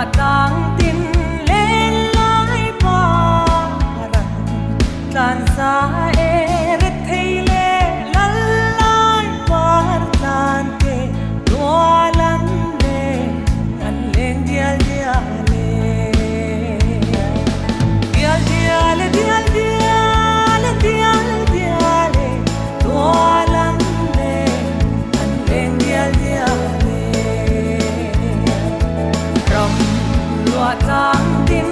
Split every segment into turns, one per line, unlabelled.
tang tin lên lai paran tan sa eret thei le lal lai par tan te doalan le kan leng dial dial le dial dial dial dial dial dial doalan le kan leng dial dial lúa tang tin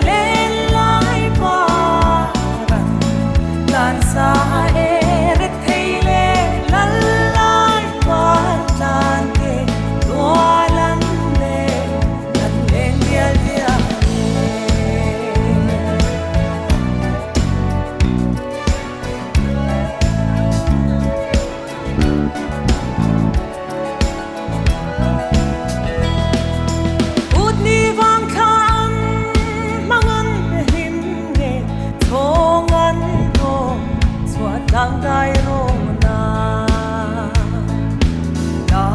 lên lai paran tan sa eret thei le lal lai par tan te doalan le kan leng dial dial ut ni vang khan mangan him ne thongan ho chwa tang dai rong na la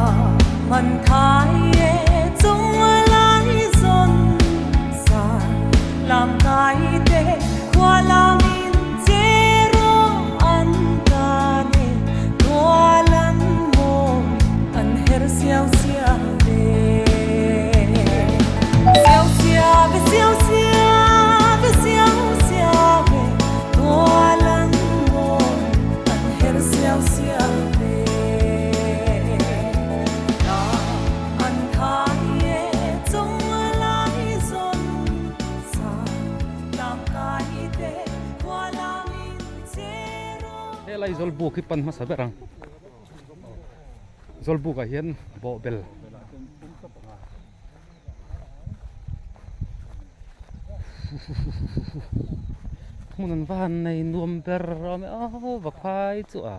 man thai e chung lai zon sa lam kai te kwa la min che ro an ta ne doalan mo an her siao sia de siao sia ve siao sia ve siao sia ve doalan mo an her siao sia ve na an thai e chung lai zon sa lam kai te kwa la min che ro
he lai zol bu ki pan ma sa berang zol bu ka hian bo bel munan van nei nuam ber ram a va khai chu a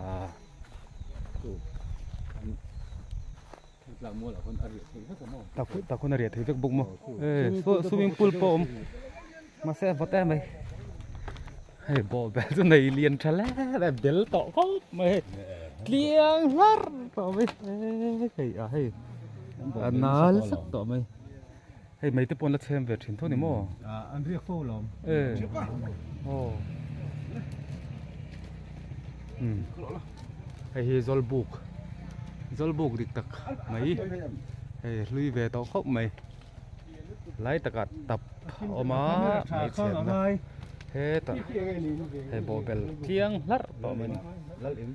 ta kun ari thei vek buk mo swimming pool po om ma se va ta mai hey bo bel chu nei lian thale la bel to ko mai tliang har to mai hey a hey anal sak to mai hey mai te pon la chem ve thin tho ni mo
an riek fo lom
oh hey hi zol buk dik tak mai hey lui ve to khop mai lai takat tap oma mai chem na he ta hey bo bel tiang lar to men lal in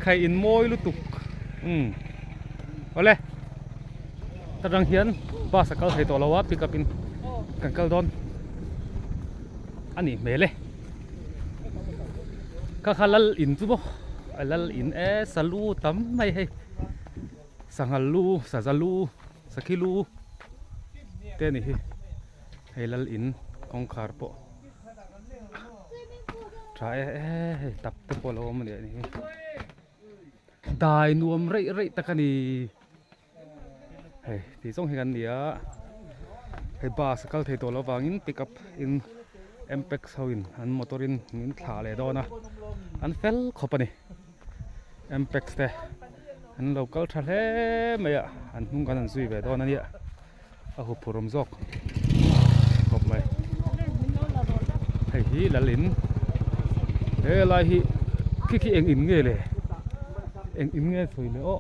khai in moi lu tuk ole tarang hian ba sakal thei to lawa pick up in kankal don ani mele ka khalal in chu bo alal in salu tam mai he sangalu sazalu sakilu te ni hi helal in kong khar po trai tap te polo man ni dai nuam rei takani hey ti song hian nia hey ba sakal thei to lawangin pick up in mpex hoin an motorin min thla le dona an fel khopani mpex te an local thale maya an hung kan an sui ve dona nia a hu purom zok khop mai hey hi lalin he lai hi ki eng in nge le eng in nge thoi le o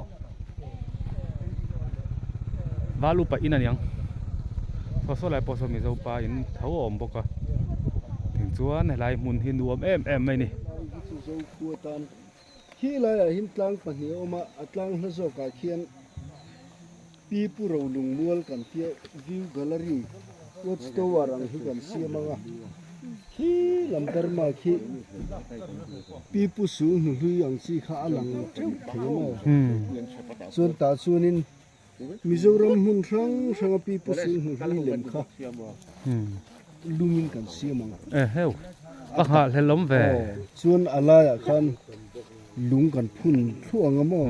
valu pa in anyang so lai po so mi zo pa in thau om boka thing chuan lai mun hi nuam em mai ni
zo ku tan khi lai a him tlang pa hi oma atlang na zo ka khian pi pu ro lung mual kan tia view gallery watch tower ang hi kan siamanga khi lamtar ma khi pi pu su hu hui ang chi kha alang thema chon ta chunin Mizoram hun sang pi pu su hu hui lem kha lungin kan siamanga
heu ka ha lelom ve
chuan alaya khan lung kan phun thuang amo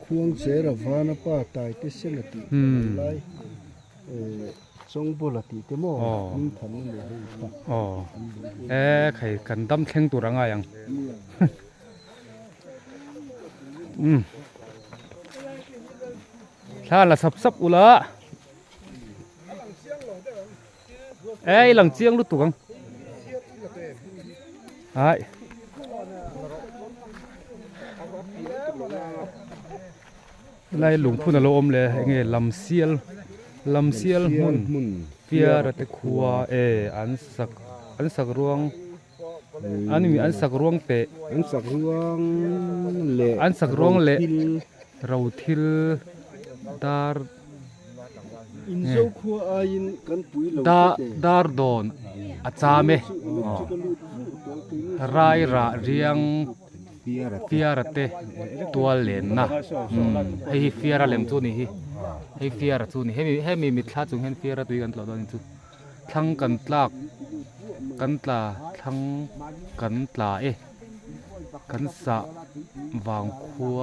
khuang chera vana pa tai te selati lai chong bolati te mo ning than ni le
khai kan dam thleng turanga yang ถ้าละสับอุละเอ้ยหลังเจียงรู้ตัวงไอ้ไล่หลวงพุ่นอารมณ์เลยไงลำเซียลหุ่นเฟียระตะคัวอันสักรวงอันนี้มีอันสักรวงเตะ
อันสักรวงเละ
อันสักรวงเละเราทิลดาร์
อินโซคัวอินกันปุยเรา
ดาร์โดนอาจามรายระเรียงเฟียระเตตัวเลนนะให้เฟียระเลมจูนี่ให้เฟียระจูนี่ให้มีมิตรจุงเห็นเฟียระตุยกันตลอดนี่จูทั้งกันตลาทั้งกันตลากันสะวางคัว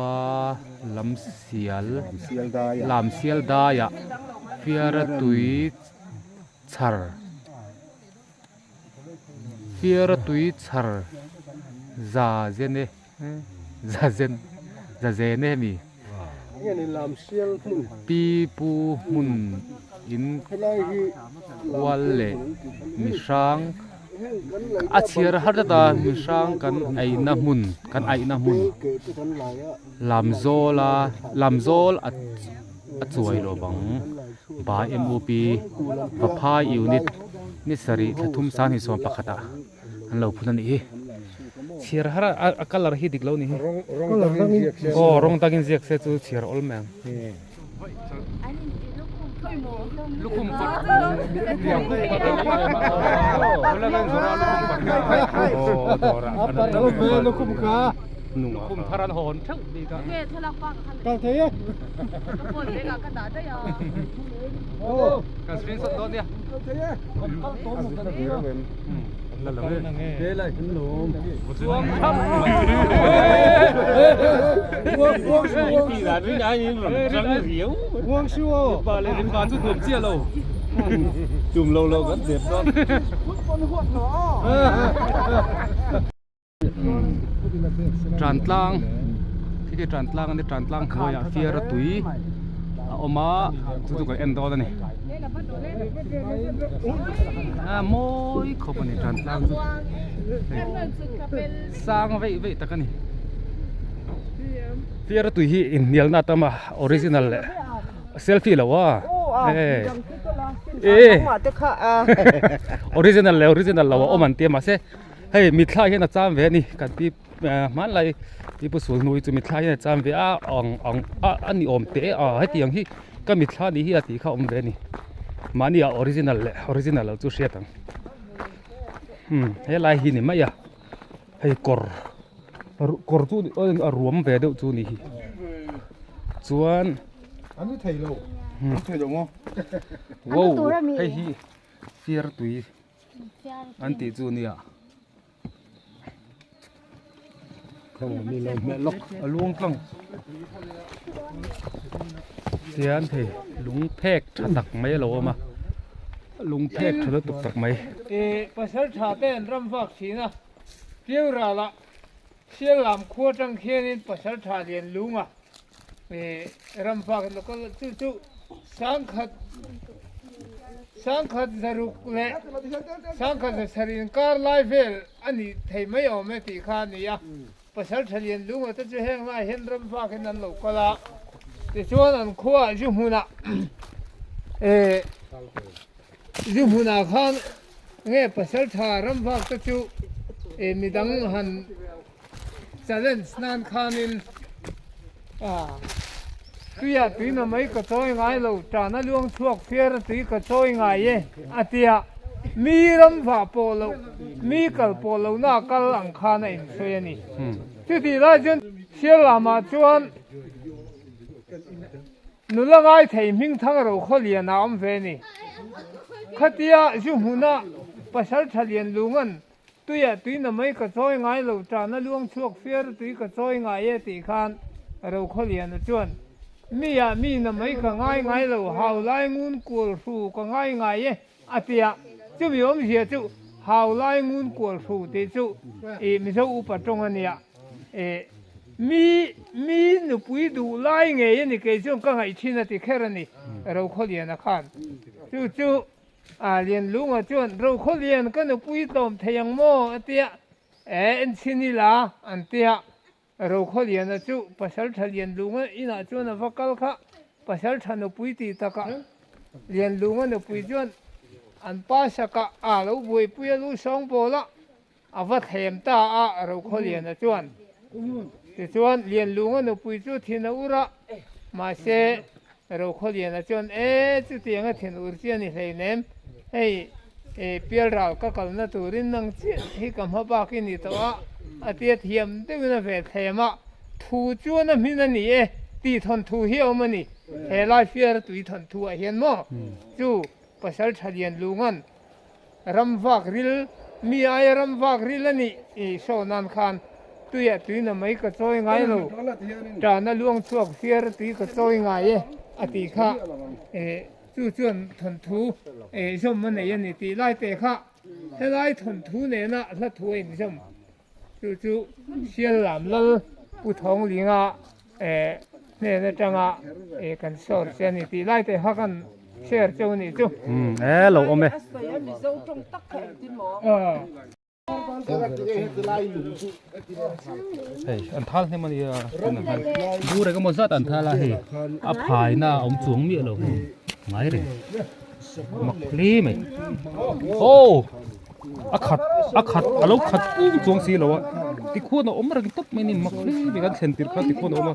ลำเสียล
เสียงได้
ลำเสียลได้อะเฟียระตุยชาร์เฟียระตุยชาร์ซาเจนมี
เนี่ยในลำเสียงมุน
ปีปูมุนอิน
ให้ไล่ที่
วัลเล่มิชางอาเชียร์ฮัดตามิชางกันไอน้ำมุน
เกิดที่ทันหลายอ่ะ
ลำโซลอัดสวยโลบังบา MOP ปะพายอยู่นิสริททุ่มสานหิสวมปะขตาอันเราพูดนั่นเองเชียร์ฮัดอากาลร์ฮิดิกแล้วนี่โอ้ร้องตากินเสียกเสียจูเชียร์ออลแมงลูกคุมปัดเดียวแล้วกันสุราลูกคุมปัดโอ้ดอระอันนั้นลูกคุมขานุ่งคุมพารันหอนเท่าดีกันกางเทียโอ้กางสปริงสดโดนเนี่ยแล้วเราเฮ้ยเลยหนุ่มวงทับวงชัวปีละนี่ไงนี่หลังจังเหลียววงชัวบาเลยริมบานสุดหนุ่มเจี๊ยเราจุ่มเรากันเดือดร้อนจานตลางที่จานตลางอันนี้จานตลางเขาอยากเฟียระตุยเอามาทุกๆกันเอ็นดอร์นี่โมยเขาเป็นจานตลางสร้างไว้ตะกันนี่เฟียระตุยที่อินเดียน่าจะมาออริจินัลเลยเซลฟี่แล้ววะออริจินัลแล้วว่าโอ้มันเตรียมมาเซ่เฮ้ยมิตรลายให้น่าจำเวนี่กันที่มันอะไรที่ผู้สูงวัยจะมิตรลายให้น่าจำเวอันนี้อมเตะให้ที่อย่างที่ก็มิตรลายนี่ที่เขาอมเวนี่มันนี่ออริจินัลเราจูเชียตังให้ลายหินไม่ยะให้กอร์จูรวมเวเดจูนี่ส่วน
อันนี้ไทยโลไทยจังวะ
ว้าวให้เฟียร์ตุยอันที่จูนี่
มีลมแม่ล็อก
ลุงต้องเสียนเถลุงเพกถตักไม่หรอมาลุงเพกถตุกตักไม่
ภาษาชาติรำฟักชีนะเกี่ยวราละเชี่ยลำขั้วจังเขียนภาษาชาติเรียนลุงรำฟักแล้วก็จู่สังขัดสรุปเลยสังขัดสรินการไลฟ์เวลอันนี้ไทยไม่เอาไม่ตีขานี่ยะภาษาชาติเรียนลุงแต่จะแห้งไล่เห็นรำฟักนั้นลูกก็ละแต่ช่วงนั้นขั้วจุ่มหัวน่ะจุ่มหัวน่ะข้างเงี้ยภาษาชาติรำฟักจะจู่มีดังหันจะเล่นสนานข้านินตุยตุยน่ะไม่ก็ช่วยง่ายเราจานะล่วงช่วงเฟียร์ตุยก็ช่วยง่ายอาทิตย์มีรำฟ้าโปโลมีกัลโปโลน่ากัลอังคารในช่วยนี่จุดที่เราจนเชื่อละมาชวนนุละง่ายไทยมิ่งทั้งเราเขาเรียนน้ำเฟนี่ขัดยาจุ่มหัวน่ะภาษาชาเรียนลุงอันตุยน่ะไม่ก็ช่วยง่ายเราจานะล่วงช่วงเฟียร์ตุยก็ช่วยง่ายตีขานเราเขาเรียนชวนมีน่ะไม่ก็ง่ายเราหาวไล่งูนกวลสูก็ง่ายอาทิตย์จุ่มยอมเสียจุหาวไล่งูนกวลสูเตจุมิเท่าอุปจงอันเนี้ย มีหนูปุยดูไล่ไงนี่เกจงก็ไงชินะติแค่นี้เราเขาเรียนนะครับจู่เรียนรู้ว่าจวนเราเขาเรียนก็หนูปุยตอมเทียงโมเตียเอ็นชินิลาอันเตียเราเขาเรียนนะจู่ภาษาไทยเรียนรู้ว่าอินาจวนฟักกัลค่ะภาษาไทยหนูปุยตีตะกะเรียนรู้ว่าหนูปุยจวนอันภาษากะเราบุยปุยรู้สองโบละวัดเทมตาเราเขาเรียนนะจวนจวนเรียนรู้ว่าหนูปุยจู่ที่นอุระมาเสเราเขาเรียนนะจวนจู่ที่ยังที่นอุระเจียนี่เลยเนี่ยให้เปียเราก็กำลังตัวรินนังเจียให้กำมาปากินี่ตัวเตียเทียมเต็มนะเวทเทมะทูจวนนั้นมีนั่นนี่ตีทนทูเหี่ยวมันนี่เฮลายเฟียร์ตุยทนทูเห็นมั้งจู่ภาษาไทยเรียนรู้งั้นรำฟักริลมีอะไรรำฟักริลนี่โซนันคันตุยน่ะไม่ก็จอยง่ายลูจานะลวงช่วงเฟียร์ตุยก็จอยง่ายติค่ะจู่จวนทนทูชมมันเนี่ยนี่ตีไล่เตะค่ะเฮลายทนทูเนี่ยนะละทูเองชมจู่เชียร์ลำละ不同龄那จังกันสอนเสียนี่ตีไล่เตะฮักกันเชื่อเจ้านี่จู่
เราอมไหมอันท้าให้มันดูอะไรก็มันซัดอันท้าละเฮ้อภัยน่าอมจวงเมียเราไม่เลยมักลีไหมโอ้อาขัดเราขัดจวงสีเราอะที่ควรเอาอมอะไรกันตุ๊บไม่นี่มักลีเป็นการเซนติร์ครับที่ควรเอามา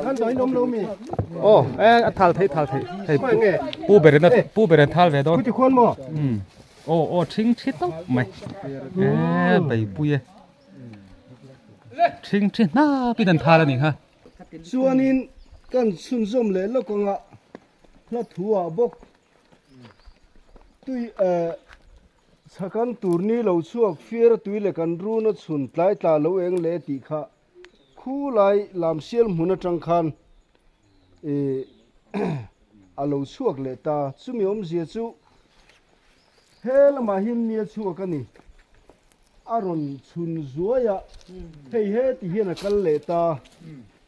ท่านต่อยนมเรามี
โอ้ทัลไทยปูเบรนทัลเวดอน
ผู้ที่ควรมั้ง
โอ้ชิงชิดต้องไหมไปปุยชิงน่าพี่ดันทัลนี่ฮะ
ส่วนนี้กันสุนทรเลยแล้วก็งะละทัวบกตุยสักันตูนี้เราช่วยเฟียร์ตุยเลยกันรู้นัดสุนไล่ตาเราเองเลยตีค่ะคู่ไล่ลำเชียลมุนจังคันเราช่วยเลยตาจุ่มยมเสียจู่เฮลมาหินเนี่ยช่วยกันนี่อารมณ์ชุนจัวยะเฮ้ที่เฮียนักเลตา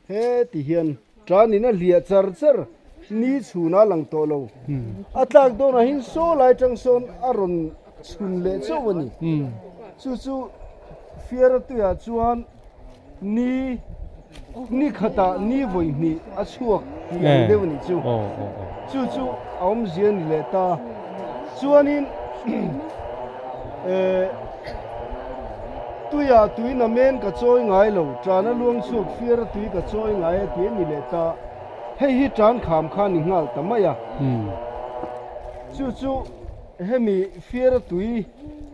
เฮ้ที่เฮียนจานี่น่ะเลียจัรนี่ชูน่าหลังโตโลอัตลักษณ์โดนหินโซไลจังซอนอารมณ์ชุนเลจู่วันนี้จู่เฟียร์ตัวจวนนี่ขตานี่วันนี้อาช่วงอย่างเดียวนี่จู่เอามเสียนี่เลตาจวนนี้ตุยน้ำเมนก็ช่วยง่ายลงจานลวงสุกเฟียร์ตุยก็ช่วยง่ายเตียนี่เลตาให้ฮิจานขามข้านิ่งหัลทำไมจู่ให้มีเฟียร์ตุย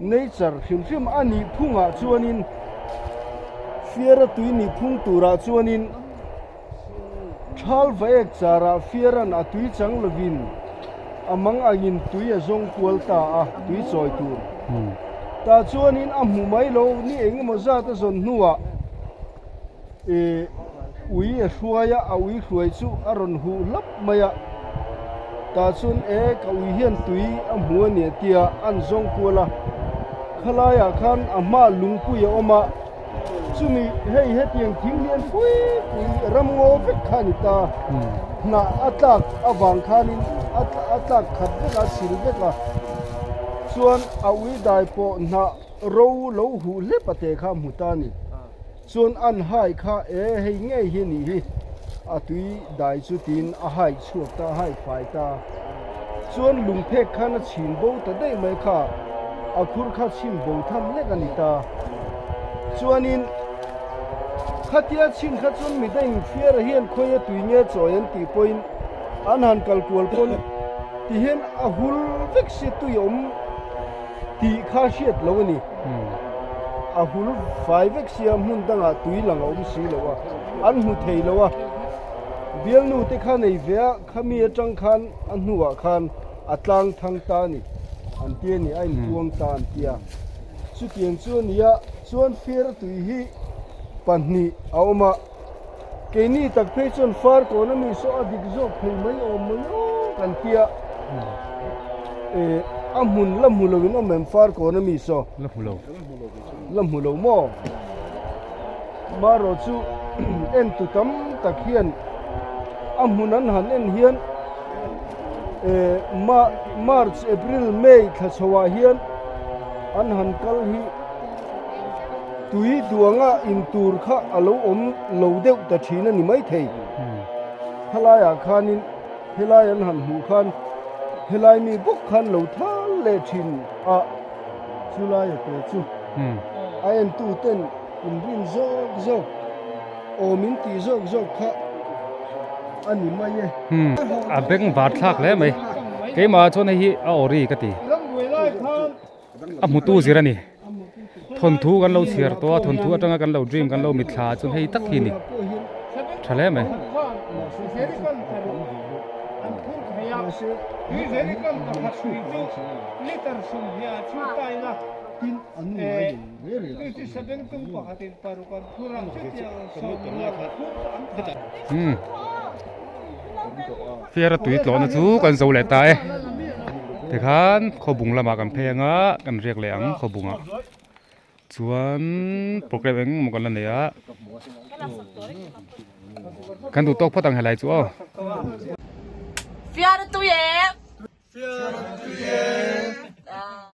ในจาร์ฟิมอันนี้พุ่งจวนนี้เฟียร์ตุยนี่พุ่งตัวจวนนี้ชัลเวกจาระเฟียร์นัตุยจังลวินมังอากินตุยจงควลตาตุยจอยตัวตาชวนินหมูไม่โลนี่เองมันจะต้องสนหัวอุ้ยช่วยอุ้ยช่วยชูอารมณ์หูลับมาตาชวนกับอุ้ยเห็นตุยหมูเนี่ยเตียอันจงควลขลายขันมาลุงปุยออกมาชุมีเฮ็ดยังทิ้งเลี้ยนปุยรำงอเวกขันตาน่าอัตลักบางขันอัตลักขัดเวกสิลเวกส่วนเอาไว้ได้พอน่ะเราหูเล็บเตะข้ามหูตานี่ส่วนอันหายข้าให้ง่ายเห็นนี่ตุยได้สุดินหายช่วงตาหายไฟตาส่วนลุงเพกข้าน่ะชิมโบแต่ได้ไหมข้าคุณข้าชิมโบทำเล็กกันนี่ตาส่วนนี้ข้าเทียชิมข้าจนไม่ได้เฟียร์เห็นคอยตุยเงี้ยจอยันตีปอยอันหันกัลกวลคนที่เห็นหุลวิกสิตุยตีข้าเชียดแล้วนี่หุ่นไฟเวกเสียมุ่งตั้งตุยหลังสีแล้วอันหุ่นเทยแล้วเบียงนู่ที่ข้าในเวียข้ามีจังคันอันหัวคันอัตลังทางตานี่อันเตียนี่ไอ้ดวงตาอันเตียสุดยังส่วนนี้ส่วนเฟียร์ตุยฮีปันนี่เอามาเกนี่ตักเพชรฟาร์ก่อนมีโซอดิกโซเพย์ไม่เอาไม่กันเตีย amun lam hulowin o mem far ko na mi so
แล้วหูเรา
lam hulow mo maro chu en tu tam takhian amunan han en hian march april may thachawa hian an han kal hi tui duanga in tur kha alo om lo deuh ta thina ni mai thei halaya khanin helai an han hu khan helai mi bok khan lo thal le thin a chulai te chu a en tu ten in rin zo o min ti zo kha ani mai e
อ่ะเบ่งบาดทักแล้วไหมเกมาชนให้เอาอรีกติ
ลำด้วยไล่ทาน
อ่ะหมูตู้สิระนี่ทนทูกันเราเสียตัวทนทูจังกันเราดรีมกันเรามิดขาจนให้ตักทีนี่ทะเลไหม
เสรีกันทะลุอันพูดขยับคือเสรีกันกับหัดสุยจุลิตรสุนเฮียชูไตนะ
tin an mai re re
คือที่แสดงตึงปกติปารุกันผู้รังสิทธิ์สอบเรียนผู้อันตราย
เฟียร์ตุยตลอนะทูกันโซเลตายแต่ขันขบุงละมากันเพงอ่ะกันเรียกแหลงขบุงอ่ะส่วนโปรแกรมเองมันกันละเนี่ยกันถูกตกเพราะต่างหลายจัว
Fiar tu ye. Fiar tu ye.